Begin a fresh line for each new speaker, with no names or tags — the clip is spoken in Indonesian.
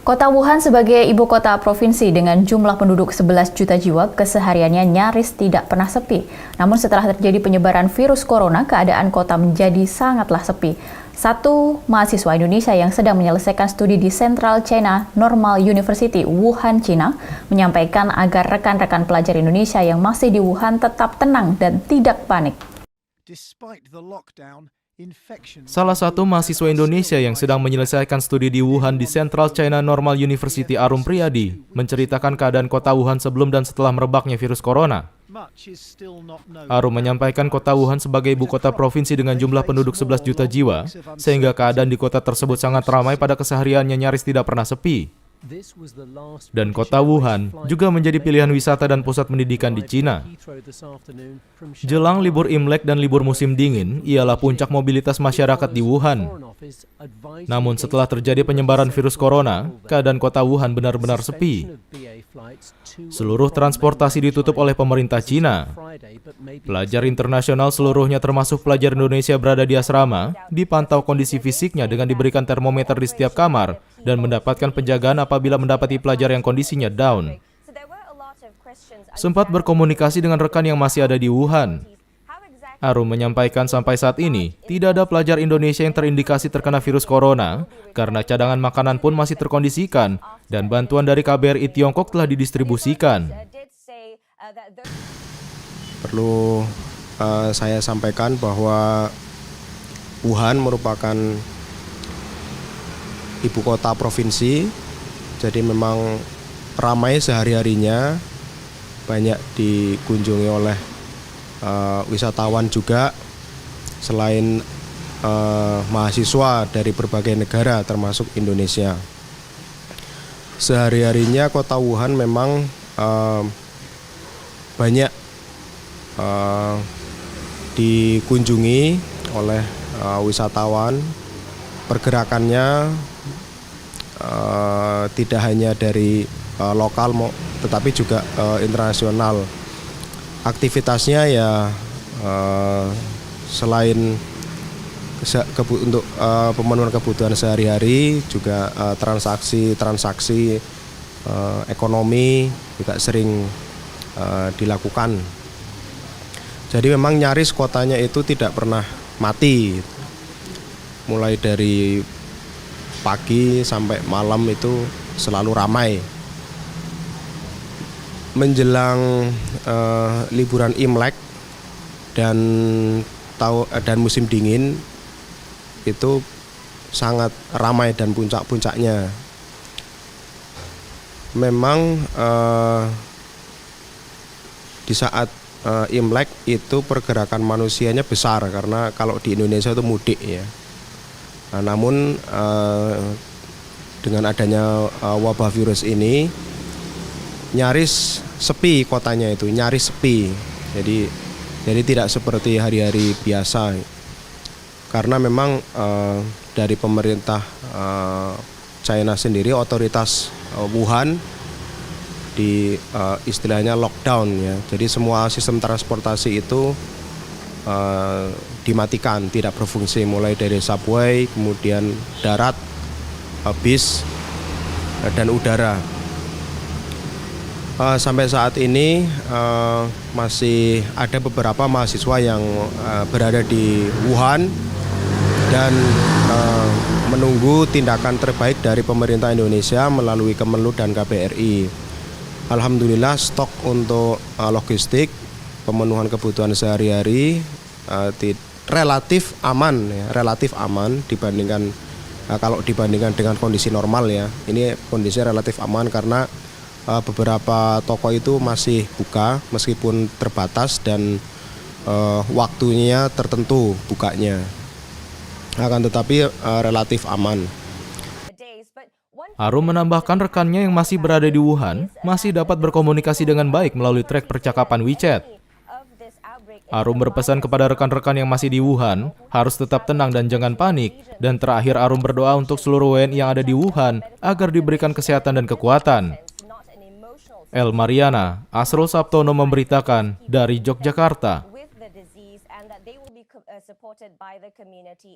Kota Wuhan sebagai ibu kota provinsi dengan jumlah penduduk 11 juta jiwa, kesehariannya nyaris tidak pernah sepi. Namun setelah terjadi penyebaran virus corona, keadaan kota menjadi sangatlah sepi. Satu mahasiswa Indonesia yang sedang menyelesaikan studi di Central China Normal University, Wuhan, China, menyampaikan agar rekan-rekan pelajar Indonesia yang masih di Wuhan tetap tenang dan tidak panik.
Salah satu mahasiswa Indonesia yang sedang menyelesaikan studi di Wuhan di Central China Normal University, Arum Priyadi, menceritakan keadaan kota Wuhan sebelum dan setelah merebaknya virus corona. Arum menyampaikan kota Wuhan sebagai ibu kota provinsi dengan jumlah penduduk 11 juta jiwa, sehingga keadaan di kota tersebut sangat ramai pada kesehariannya nyaris tidak pernah sepi. Dan kota Wuhan juga menjadi pilihan wisata dan pusat pendidikan di Cina. Jelang libur Imlek dan libur musim dingin, ialah puncak mobilitas masyarakat di Wuhan. Namun setelah terjadi penyebaran virus corona, keadaan kota Wuhan benar-benar sepi. Seluruh transportasi ditutup oleh pemerintah Cina. Pelajar internasional seluruhnya termasuk pelajar Indonesia berada di asrama, dipantau kondisi fisiknya dengan diberikan termometer di setiap kamar dan mendapatkan penjagaan apabila mendapati pelajar yang kondisinya down. Sempat berkomunikasi dengan rekan yang masih ada di Wuhan. Arum menyampaikan sampai saat ini, tidak ada pelajar Indonesia yang terindikasi terkena virus corona, karena cadangan makanan pun masih terkondisikan, dan bantuan dari KBRI Tiongkok telah didistribusikan.
Perlu saya sampaikan bahwa Wuhan merupakan ibu kota provinsi, jadi memang ramai sehari-harinya, banyak dikunjungi oleh wisatawan juga, selain mahasiswa dari berbagai negara termasuk Indonesia. Sehari-harinya kota Wuhan memang banyak dikunjungi oleh wisatawan. Pergerakannya tidak hanya dari lokal tetapi juga internasional. Aktivitasnya ya selain untuk pemenuhan kebutuhan sehari-hari, juga transaksi ekonomi juga sering dilakukan. Jadi memang nyaris kotanya itu tidak pernah mati. Mulai dari pagi sampai malam itu selalu ramai. Menjelang liburan Imlek dan musim dingin itu sangat ramai dan puncak-puncaknya. Memang di saat Imlek itu pergerakan manusianya besar, karena kalau di Indonesia itu mudik ya. Nah, namun dengan adanya wabah virus ini nyaris sepi kotanya itu, nyaris sepi. Jadi tidak seperti hari-hari biasa. Karena memang dari pemerintah China sendiri, otoritas Wuhan di istilahnya lockdown ya. Jadi semua sistem transportasi itu dimatikan, tidak berfungsi, mulai dari subway, kemudian darat, bis, dan udara. Sampai saat ini masih ada beberapa mahasiswa yang berada di Wuhan dan menunggu tindakan terbaik dari pemerintah Indonesia melalui Kemenlu dan KBRI. Alhamdulillah stok untuk logistik, pemenuhan kebutuhan sehari-hari relatif aman ya, relatif aman dibandingkan kalau dibandingkan dengan kondisi normal ya. Ini kondisi relatif aman karena beberapa toko itu masih buka meskipun terbatas dan waktunya tertentu bukanya. Akan tetapi relatif aman.
Arum menambahkan rekannya yang masih berada di Wuhan masih dapat berkomunikasi dengan baik melalui track percakapan WeChat. Arum berpesan kepada rekan-rekan yang masih di Wuhan harus tetap tenang dan jangan panik. Dan terakhir Arum berdoa untuk seluruh WNI yang ada di Wuhan agar diberikan kesehatan dan kekuatan. El Mariana, Asrul Sabtono memberitakan dari Yogyakarta.